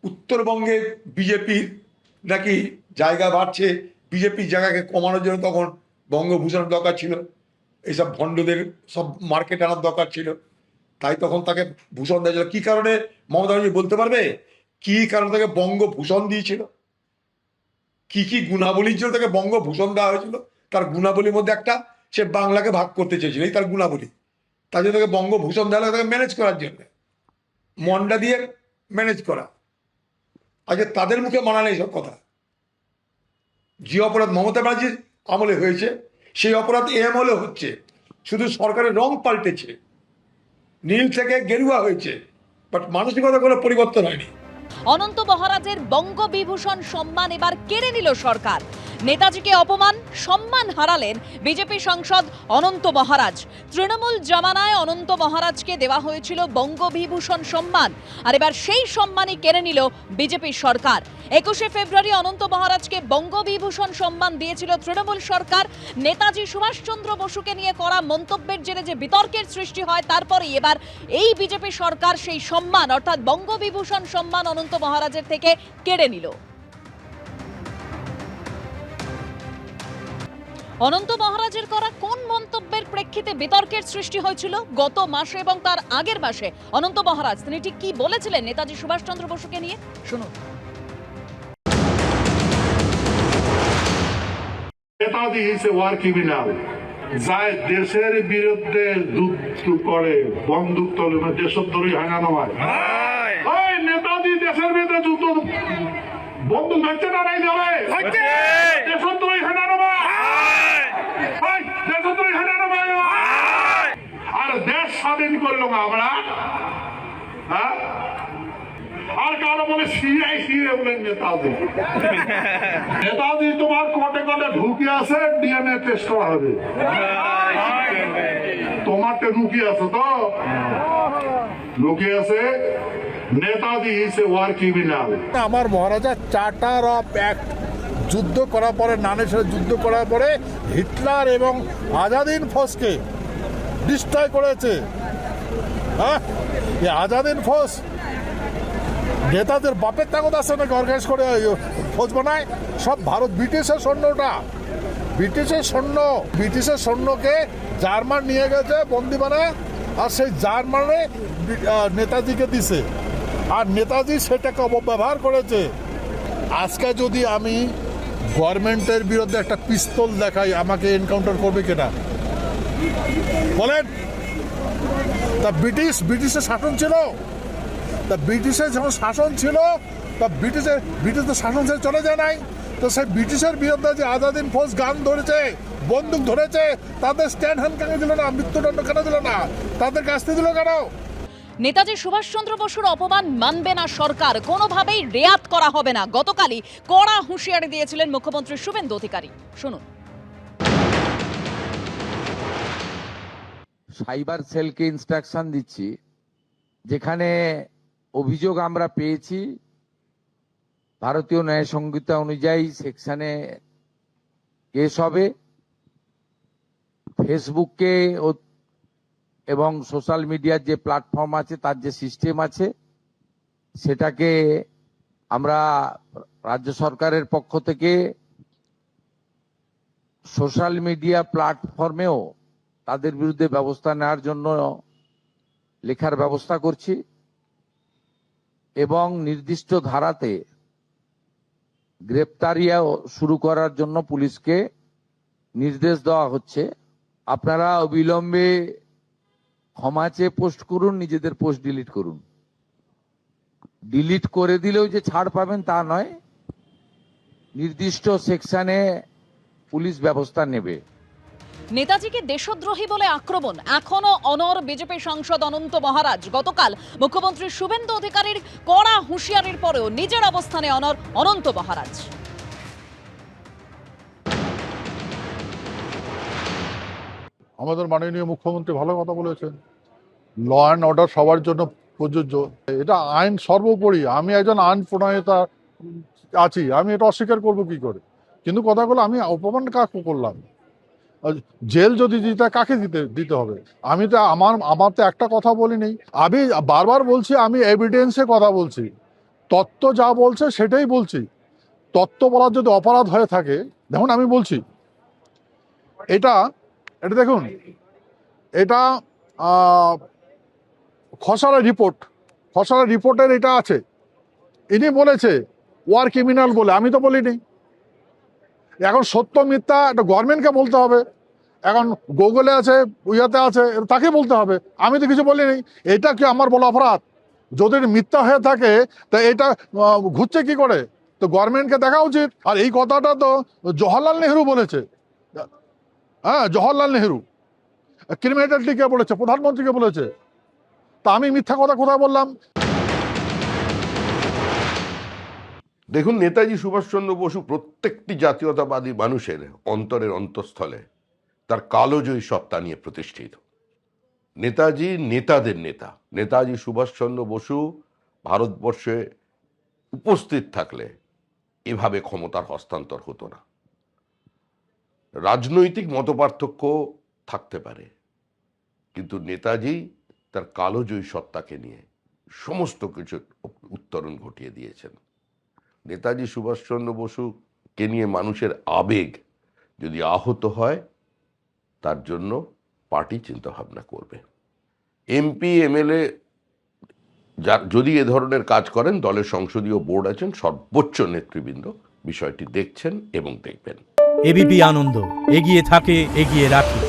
উত্তরবঙ্গে বিজেপির নাকি জায়গা বাড়ছে, বিজেপির জায়গাকে কমানোর জন্য তখন বঙ্গভূষণের দরকার ছিল, এইসব ভণ্ডদের সব মার্কেট আনার দরকার ছিল, তাই তখন তাকে ভূষণ দেওয়া ছিল। কী কারণে মমতা ব্যানার্জি বলতে পারবে কী কারণে তাকে বঙ্গভূষণ দিয়েছিল? কি কি গুণাবলীর জন্য তাকে বঙ্গভূষণ দেওয়া হয়েছিল? তার গুণাবলীর মধ্যে একটা, সে বাংলাকে ভাগ করতে চেয়েছিল, এই তার গুণাবলী। তার জন্য তাকে বঙ্গভূষণ দেওয়া হলো, তাকে ম্যানেজ করার জন্য, মন্ডা দিয়ে ম্যানেজ করা। আজকে তাদের মুখে মানা নেই সব কথা। যে অপরাধ মমতা ব্যানার্জির আমলে হয়েছে সেই অপরাধ এ আমলে হচ্ছে, শুধু সরকারের রং পাল্টেছে, নীল থেকে গেরুয়া হয়েছে, বাট মানসিকতা কোনো পরিবর্তন হয়নি। অনন্ত মহারাজের বঙ্গবিভূষণ সম্মান এবার কেড়ে নিল সরকার। নেতাজিকে অপমান, সম্মান হারালেন বিজেপি সাংসদ অনন্ত মহারাজ। তৃণমূল জামানায় অনন্ত মহারাজকে দেওয়া হয়েছিল বঙ্গবিভূষণ সম্মান, আর এবার সেই সম্মানই কেড়ে নিল বিজেপি সরকার। 21শে ফেব্রুয়ারি অনন্ত মহারাজকে বঙ্গবিভূষণ সম্মান দিয়েছিল তৃণমূল সরকার। নেতাজি সুভাষচন্দ্র বসুকে নিয়ে করা মন্তব্যের জেরে যে বিতর্কের সৃষ্টি হয়, তারপরেই এবার এই বিজেপি সরকার সেই সম্মান অর্থাৎ বঙ্গবিভূষণ সম্মান অনন্ত মহারাজের থেকে কেড়ে নিল। অনন্ত মহারাজের করা কোন মন্তব্যের প্রেক্ষিতে বিতর্কের সৃষ্টি হয়েছিল গত মাসে এবং তার আগের মাসে? অনন্ত মহারাজ তিনি ঠিক কি বলেছিলেন নেতাজি সুভাষচন্দ্র বসুকে নিয়ে, শুনুন। Netaji is a war criminal, যায় দেশের বিরুদ্ধে যুদ্ধ করে, বন্দুক তোলে না, দেশদ্রোহী হয় না নয়? ওই নেতাজি দেশের বিরুদ্ধে যুদ্ধ, বন্দুক ধরছে না, নাই ধরে দেশদ্রোহী হয় না নয়? দেশদ্রোহী হয় না নয়? আর দেশ স্বাধীন করলো না আমরা, হ্যাঁ? আর কারো বলে সিআই সিএ বলে নেতাজি। নেতাজি তোমার কোটে কোটে ঢুকে আছে, ডিএনএ টেস্ট করা হবে। তোমারটা লুকিয়ে আছে, তো লুকিয়ে আছে। Netaji is a war criminal. আমার মহারাজা চার্টার অফ অ্যাক্ট যুদ্ধ করার পরে, নানের সাথে যুদ্ধ করার পরে হিটলার এবং আজাদিন ফৌজকে ডিস্ট্রয় করেছে। হ্যাঁ, এই আজাদিন ফৌজ নেতাদের বাপের তাগত আছে নাকি অর্গানাইজ করে ফৌজ বানায়? সব ভারত ব্রিটিশের সৈন্যটা, ব্রিটিশের সৈন্য, ব্রিটিশের সৈন্যকে জার্মান নিয়ে গেছে বন্দি বানায়, আর সেই জার্মানে নেতাজিকে দিছে, আর নেতাজি সেটাকে অপব্যবহার করেছে। আজকে যদি আমি গভর্নমেন্টের বিরুদ্ধে একটা পিস্তল দেখাই, আমাকে এনকাউন্টার করবে কিনা বলেন? তা ব্রিটিশের শাসন ছিল, তা ব্রিটিশের যখন শাসন ছিল, তা ব্রিটিশের শাসন ছেড়ে চলে যায় নাই। তো সেই ব্রিটিশের বিরুদ্ধে যে আজাদিন ফৌজ গান ধরেছে, বন্দুক ধরেছে, তাদের স্ট্যান্ড হ্যান্ড কেন দিল না? মৃত্যুদণ্ড কেন দিল না? তাদের কাস্তি দিল কেন? নেতাজি সুভাষচন্দ্র বসুর অপমান মানবে না সরকার, কোনোভাবেই রেয়াত করা হবে না। গতকালই কড়া হুঁশিয়ারি দিয়েছিলেন মুখ্যমন্ত্রী শুভেন্দু অধিকারী, শুনুন। সাইবার সেলকে ইনস্ট্রাকশন দিচ্ছি, যেখানে অভিযোগ আমরা পেয়েছি ভারতীয় ন্যায় সংহিতা অনুযায়ী সেকশনে কেস হবে। ফেসবুককে এবং সোশ্যাল মিডিয়ার যে প্ল্যাটফর্ম আছে, তার যে সিস্টেম আছে, সেটাকে আমরা রাজ্য সরকারের পক্ষ থেকে সোশ্যাল মিডিয়া প্ল্যাটফর্মেও তাদের বিরুদ্ধে ব্যবস্থা নেওয়ার জন্য লেখার ব্যবস্থা করছি, এবং নির্দিষ্ট ধারাতে গ্রেপ্তারিয়া শুরু করার জন্য পুলিশকে নির্দেশ দেওয়া হচ্ছে। আপনারা অবিলম্বে ক্ষমা চেয়ে পোস্ট করুন, নিজেদের পোস্ট ডিলিট করুন। ডিলিট করে দিলেও যে ছাড় পাবেন তা নয়, নির্দিষ্ট সেকশনে পুলিশ ব্যবস্থা নেবে। নেতাজিকে দেশদ্রোহী বলে আক্রমণ, এখনো অনড় বিজেপি সাংসদ অনন্ত মহারাজ। গতকাল মুখ্যমন্ত্রী শুভেন্দু অধিকারীর কড়া হুঁশিয়ারির পরেও নিজের অবস্থানে অনড় অনন্ত মহারাজ। আমাদের মাননীয় মুখ্যমন্ত্রী ভালো কথা বলেছেন, ল অ্যান্ড অর্ডার সবার জন্য প্রযোজ্য, এটা আইন সর্বোপরি। আমি একজন আইন প্রণয়তা আছি, আমি এটা অস্বীকার করবো কি করে? কিন্তু কথাগুলো আমি অপমান কাকে করলাম? জেল যদি দিতে, কাকে দিতে হবে? আমি তো আমার তো একটা কথা বলি নেই, আমি বারবার বলছি আমি এভিডেন্সে কথা বলছি। তত্ত্ব যা বলছে সেটাই বলছি। তত্ত্ব বলার যদি অপরাধ হয়ে থাকে, দেখুন আমি বলছি, এটা এটা দেখুন, এটা খসড়া রিপোর্টের এটা আছে। ইনি বলেছে ওয়ার ক্রিমিনাল বলে, আমি তো বলিনি। এখন সত্য মিথ্যা এটা গভর্নমেন্টকে বলতে হবে, এখন গুগলে আছে, ইয়াতে আছে, তাকে বলতে হবে, আমি তো কিছু বলিনি। এটা কি আমার বলা অপরাধ? যদি মিথ্যা হয়ে থাকে তা এটা ঘুরছে কি করে? তো গভর্নমেন্টকে দেখা উচিত। আর এই কথাটা তো জওহরলাল নেহরু বলেছে। হ্যাঁ, জওহরলাল নেহরু ক্রিমিনালিটি কে বলেছে? প্রধানমন্ত্রীকে বলেছে। তা আমি মিথ্যা কথা কোথায় বললাম? দেখুন, নেতাজি সুভাষচন্দ্র বসু প্রত্যেকটি জাতীয়তাবাদী মানুষের অন্তরের অন্তঃস্থলে তার কালোজয়ী সত্তা নিয়ে প্রতিষ্ঠিত। নেতাজি নেতাদের নেতা। নেতাজি সুভাষচন্দ্র বসু ভারতবর্ষে উপস্থিত থাকলে এভাবে ক্ষমতার হস্তান্তর হতো না। রাজনৈতিক মতপার্থক্য থাকতে পারে, কিন্তু নেতাজি তার কালোজয়ী সত্তাকে নিয়ে সমস্ত কিছু উত্তরণ ঘটিয়ে দিয়েছেন। নেতাজি সুভাষচন্দ্র বসুকে নিয়ে মানুষের আবেগ যদি আহত হয়, তার জন্য পার্টি চিন্তাভাবনা করবে। এমপি এমএলএ যদি এ ধরনের কাজ করেন, দলের সংসদীয় বোর্ড আছেন, সর্বোচ্চ নেতৃবৃন্দ বিষয়টি দেখছেন এবং দেখবেন। এবিপি আনন্দ, এগিয়ে থাকে, এগিয়ে রাখে।